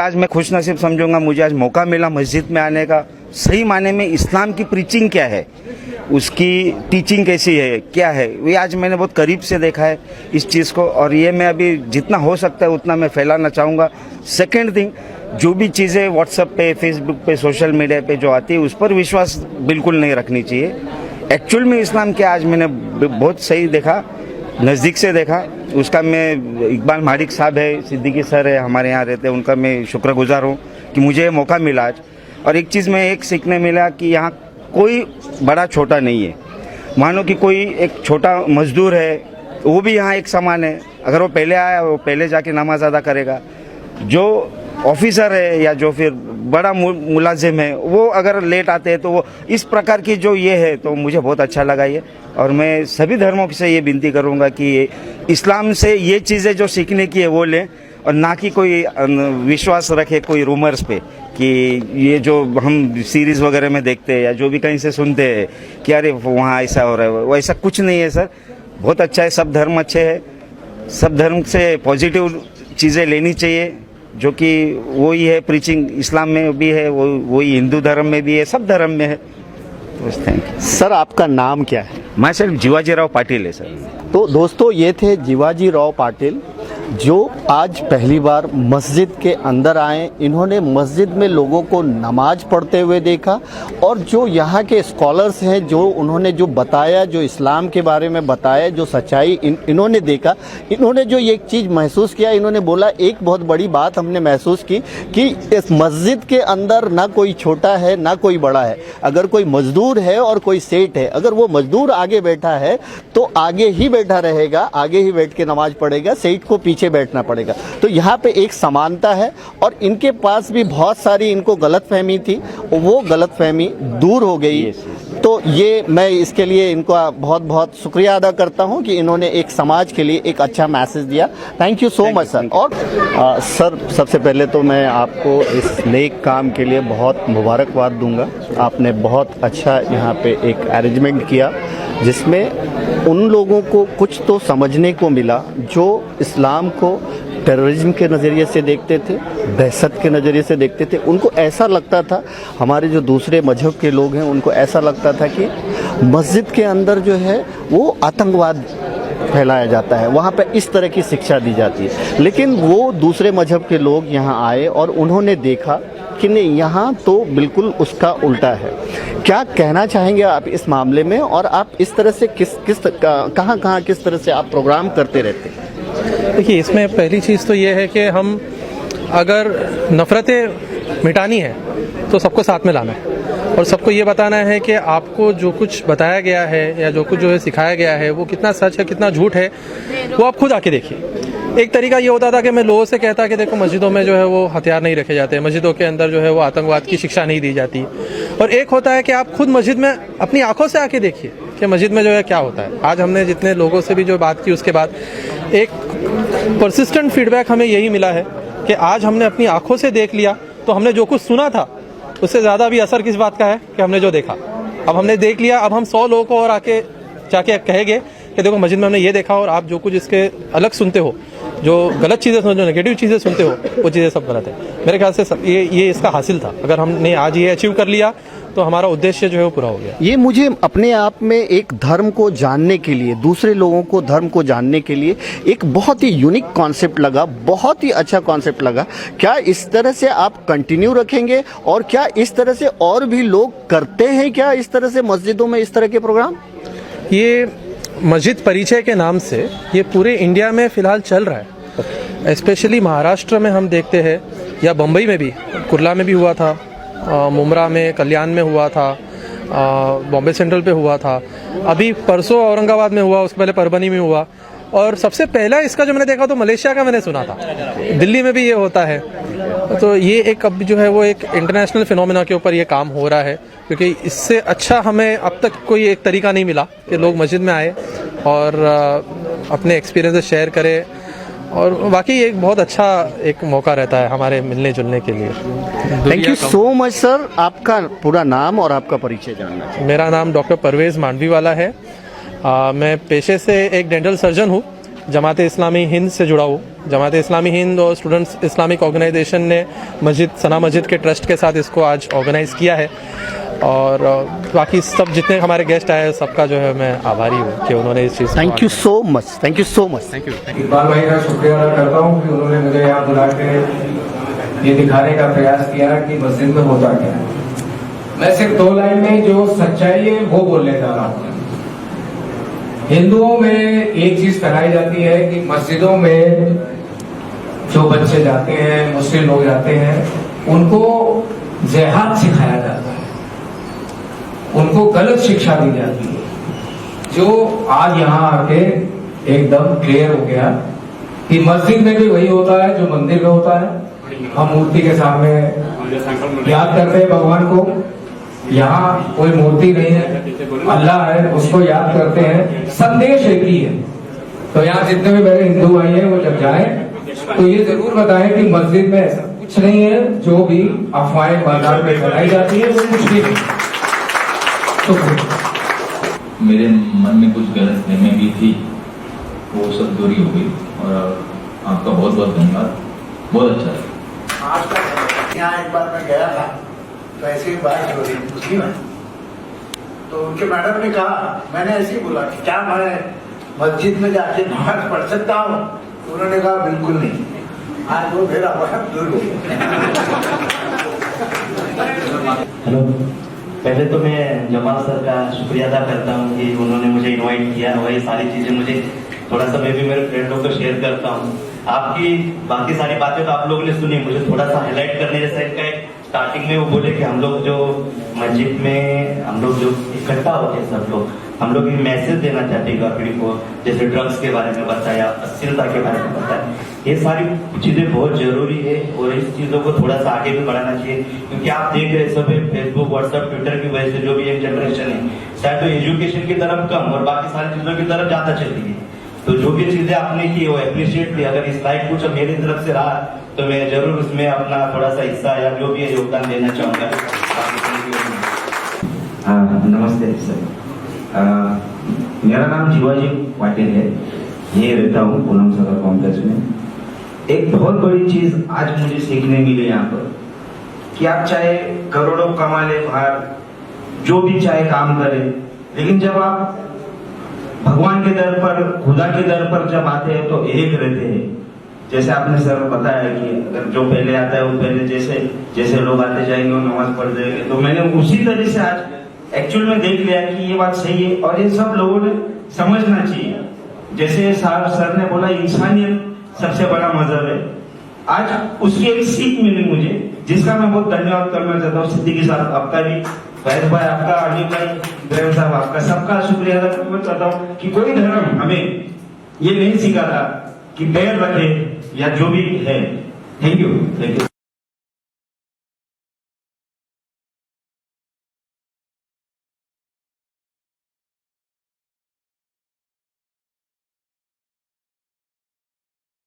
आज मैं खुशनसीब समझूंगा, मुझे आज मौका मिला मस्जिद में आने का। सही माने में इस्लाम की प्रीचिंग क्या है, उसकी टीचिंग कैसी है, क्या है, ये आज मैंने बहुत करीब से देखा है इस चीज़ को। और ये मैं अभी जितना हो सकता है उतना मैं फैलाना चाहूँगा। सेकेंड थिंग, जो भी चीज़ें व्हाट्सएप पे, फेसबुक पे, सोशल मीडिया पे जो आती है उस पर विश्वास बिल्कुल नहीं रखनी चाहिए। एक्चुअल में इस्लाम क्या आज मैंने बहुत सही देखा, नज़दीक से देखा। उसका मैं इकबाल मालिक साहब है, सिद्दीकी सर है, हमारे यहाँ रहते हैं, उनका मैं शुक्रगुजार हूँ कि मुझे ये मौका मिला आज। और एक चीज़ में एक सीखने मिला कि यहाँ कोई बड़ा छोटा नहीं है। मानो कि कोई एक छोटा मजदूर है, वो भी यहाँ एक समान है। अगर वो पहले आया, वो पहले जाके नमाज अदा करेगा। जो ऑफिसर है या जो फिर बड़ा मुलाजिम है, वो अगर लेट आते हैं तो वो इस प्रकार की जो ये है, तो मुझे बहुत अच्छा लगा ये। और मैं सभी धर्मों से ये विनती करूँगा कि इस्लाम से ये चीज़ें जो सीखने की है वो लें, और ना कि कोई विश्वास रखे कोई रूमर्स पे कि ये जो हम सीरीज़ वगैरह में देखते हैं या जो भी कहीं से सुनते हैं कि अरे वहाँ ऐसा हो रहा है, वो ऐसा कुछ नहीं है सर। बहुत अच्छा है, सब धर्म अच्छे हैं, सब धर्म से पॉजिटिव चीज़ें लेनी चाहिए, जो कि वही है प्रीचिंग इस्लाम में भी है, वही हिंदू धर्म में भी है, सब धर्म में है। बस थैंक यू सर। आपका नाम क्या है? मैं सर जीवाजीराव पाटिल है सर। तो दोस्तों, ये थे जीवाजीराव पाटिल, जो आज पहली बार मस्जिद के अंदर आए। इन्होंने मस्जिद में लोगों को नमाज पढ़ते हुए देखा, और जो यहाँ के स्कॉलर्स हैं, जो उन्होंने जो बताया, जो इस्लाम के बारे में बताया, जो सच्चाई इन्होंने देखा, इन्होंने जो एक चीज़ महसूस किया, इन्होंने बोला एक बहुत बड़ी बात हमने महसूस की कि इस मस्जिद के अंदर ना कोई छोटा है ना कोई बड़ा है। अगर कोई मजदूर है और कोई सेठ है, अगर वो मजदूर आगे बैठा है तो आगे ही बैठा रहेगा, आगे ही बैठ के नमाज पढ़ेगा, सेठ को पीछे बैठना पड़ेगा। तो यहाँ पे एक समानता है, और इनके पास भी बहुत सारी इनको गलतफहमी थी, वो गलतफहमी दूर हो गई। तो ये मैं इसके लिए इनका बहुत बहुत शुक्रिया अदा करता हूँ कि इन्होंने एक समाज के लिए एक अच्छा मैसेज दिया। Thank you so much sir. और सर, सबसे पहले तो मैं आपको इस नेक काम के लिए बहुत मुबारकबाद दूंगा। आपने बहुत अच्छा यहाँ पे एक अरेंजमेंट किया, जिसमें उन लोगों को कुछ तो समझने को मिला जो इस्लाम को टेररिज्म के नज़रिए से देखते थे, दहशत के नज़रिए से देखते थे। उनको ऐसा लगता था, हमारे जो दूसरे मजहब के लोग हैं उनको ऐसा लगता था कि मस्जिद के अंदर जो है वो आतंकवाद फैलाया जाता है, वहाँ पे इस तरह की शिक्षा दी जाती है। लेकिन वो दूसरे मजहब के लोग यहाँ आए और उन्होंने देखा कि नहीं, यहाँ तो बिल्कुल उसका उल्टा है। क्या कहना चाहेंगे आप इस मामले में, और आप इस तरह से कहाँ किस तरह से आप प्रोग्राम करते रहते हैं? देखिए, इसमें पहली चीज़ तो ये है कि हम अगर नफ़रतें मिटानी है तो सबको साथ में लाना है, और सबको ये बताना है कि आपको जो कुछ बताया गया है या जो कुछ जो है सिखाया गया है वो कितना सच है कितना झूठ है, वो आप खुद आके देखिए। एक तरीका ये होता था कि मैं लोगों से कहता कि देखो मस्जिदों में जो है वो हथियार नहीं रखे जाते, मस्जिदों के अंदर जो है वो आतंकवाद की शिक्षा नहीं दी जाती। और एक होता है कि आप खुद मस्जिद में अपनी आंखों से आके देखिए कि मस्जिद में जो है क्या होता है। आज हमने जितने लोगों से भी जो बात की, उसके बाद एक परसिस्टेंट फीडबैक हमें यही मिला है कि आज हमने अपनी आंखों से देख लिया, तो हमने जो कुछ सुना था उससे ज़्यादा भी असर किस बात का है कि हमने जो देखा। अब हमने देख लिया, अब हम 100 लोगों को और आके जाके कहेंगे कि देखो मस्जिद में हमने ये देखा, और आप जो कुछ इसके अलग सुनते हो, जो गलत चीज़ें सुनते हो, नेगेटिव चीज़ें सुनते हो, वो चीज़ें सब गलत है। मेरे ख्याल से ये इसका हासिल था। अगर हमने आज ये अचीव कर लिया तो हमारा उद्देश्य जो है वो पूरा हो गया। ये मुझे अपने आप में एक धर्म को जानने के लिए, दूसरे लोगों को धर्म को जानने के लिए एक बहुत ही यूनिक कॉन्सेप्ट लगा, बहुत ही अच्छा कॉन्सेप्ट लगा। क्या इस तरह से आप कंटिन्यू रखेंगे, और क्या इस तरह से और भी लोग करते हैं क्या, इस तरह से मस्जिदों में इस तरह के प्रोग्राम? ये मस्जिद परिचय के नाम से ये पूरे इंडिया में फ़िलहाल चल रहा है। स्पेशली महाराष्ट्र में हम देखते हैं, या बम्बई में भी, कुर्ला में भी हुआ था, मुमरा में, कल्याण में हुआ था, बॉम्बे सेंट्रल पे हुआ था, अभी परसों औरंगाबाद में हुआ, उसके पहले परभनी में हुआ, और सबसे पहला इसका जो मैंने देखा तो मलेशिया का मैंने सुना था। दिल्ली में भी ये होता है। तो ये एक अब जो है वो एक इंटरनेशनल फिनोमेना के ऊपर ये काम हो रहा है, क्योंकि इससे अच्छा हमें अब तक कोई एक तरीका नहीं मिला कि लोग मस्जिद में आए और अपने एक्सपीरियंसेस शेयर करें, और वाकई एक बहुत अच्छा एक मौका रहता है हमारे मिलने जुलने के लिए। Thank you so much sir. आपका पूरा नाम और आपका परिचय जानना चाहिए। मेरा नाम डॉक्टर परवेज़ मांडवीवाला है। मैं पेशे से एक डेंटल सर्जन हूँ, जमात इस्लामी हिंद से जुड़ा हूँ। जमात इस्लामी हिंद और स्टूडेंट्स इस्लामिक ऑर्गेनाइजेशन ने सना मस्जिद के ट्रस्ट के साथ इसको आज ऑर्गेनाइज़ किया है। और बाकी सब जितने हमारे गेस्ट आए सबका जो है मैं आभारी हूँ कि उन्होंने इस चीज़ thank you so much, thank you so much. Thank you. Iqbal भाई का शुक्रिया अदा करता हूँ कि उन्होंने मुझे यहाँ बुला के ये दिखाने का प्रयास किया कि मस्जिद में होता क्या है। मैं सिर्फ 2 लाइन में जो सच्चाई है वो बोलने जा रहा हूँ। हिंदुओं में एक चीज फैलाई जाती है कि मस्जिदों में जो बच्चे जाते हैं, मुस्लिम लोग जाते हैं, उनको जिहाद सिखाया जाता है, उनको गलत शिक्षा दी जाती है। जो आज यहाँ आके एकदम क्लियर हो गया कि मस्जिद में भी वही होता है जो मंदिर में होता है। हम मूर्ति के सामने याद करते हैं भगवान को, यहाँ कोई मूर्ति नहीं है, अल्लाह है, उसको याद करते हैं। संदेश एक ही है। तो यहाँ जितने भी मेरे हिंदू भाई हैं वो जब जाएं तो ये जरूर बताएं कि मस्जिद में ऐसा कुछ नहीं है जो भी अफवाहें बाजार में फैलाई जाती है, वो कुछ भी नहीं। तो मेरे मन में कुछ गलतफहमी भी थी, वो सब दूरी हो गई और आपका बहुत बहुत धन्यवाद, बहुत अच्छा है। आज तक यहाँ एक बार मैं गया था तो ऐसी बात हो रही मुस्लिम है, तो उनके मैडम ने कहा, मैंने ऐसे ही बोला कि क्या मैं मस्जिद में जाके नमाज पढ़ सकता हूँ? तो उन्होंने कहा बिल्कुल नहीं। आज वो मेरा बहुत दूर हो गया। हेलो, पहले तो मैं जमाल सर का शुक्रिया अदा करता हूँ कि उन्होंने मुझे इनवाइट किया। वही सारी चीज़ें मुझे थोड़ा सा मैं भी मेरे फ्रेंड लोग को शेयर करता हूँ। आपकी बाकी सारी बातें तो आप लोगों ने सुनी, मुझे थोड़ा सा हाईलाइट करने जैसा इनका एक स्टार्टिंग में वो बोले कि हम लोग जो मस्जिद में हम लोग जो इकट्ठा होते हैं सब लोग, हम लोग ये मैसेज देना चाहते हैं युवा पीढ़ी को, जैसे ड्रग्स के बारे में बताया, अश्लीलता के बारे में बताया। ये सारी चीजें बहुत जरूरी है और इस चीजों को थोड़ा सा आगे भी बढ़ाना चाहिए, क्योंकि आप देख रहे सब फेसबुक, व्हाट्सएप, ट्विटर की वजह से जो भी एक जनरेशन है शायद तो एजुकेशन की तरफ कम और बाकी सारी चीजों की तरफ ज्यादा चली गई। तो जो भी चीजें आपने की वो अप्रिशिएट की। अगर इस लाइक कुछ मेरी तरफ से रहा तो मैं जरूर उसमें अपना थोड़ा सा हिस्सा या जो भी है योगदान देना चाहूंगा। नमस्ते सर, मेरा नाम जीवाजी पाटिल है, ये रहता हूँ पूनम सदर कॉम्प्लेक्स में। एक बहुत बड़ी चीज आज मुझे सीखने मिली यहाँ पर कि आप चाहे करोड़ों कमा ले बाहर, जो भी चाहे काम करे, लेकिन जब आप भगवान के दर पर, खुदा के दर पर जब आते हैं तो एक रहते हैं। जैसे आपने सर बताया कि अगर जो पहले आता है वो पहले जैसे लोग आते जाएंगे वो नमाज पढ़ जाएंगे, तो मैंने उसी तरह से आज एक्चुअल में देख लिया कि ये बात सही है और ये सब लोगों ने समझना चाहिए। जैसे साहब सर ने बोला इंसानियत सबसे बड़ा मजहब है, आज उसकी एक सीख मिली मुझे, जिसका मैं बहुत धन्यवाद करना चाहता हूँ। सिद्दीकी साहब आपका भी, फैज भाई आपका, अली भाई, इब्राहिम साहब आपका, सबका शुक्रिया अदा करना चाहता हूँ कि कोई धर्म हमें ये नहीं सिखाता कि पैर रखे या जो भी है। Thank you.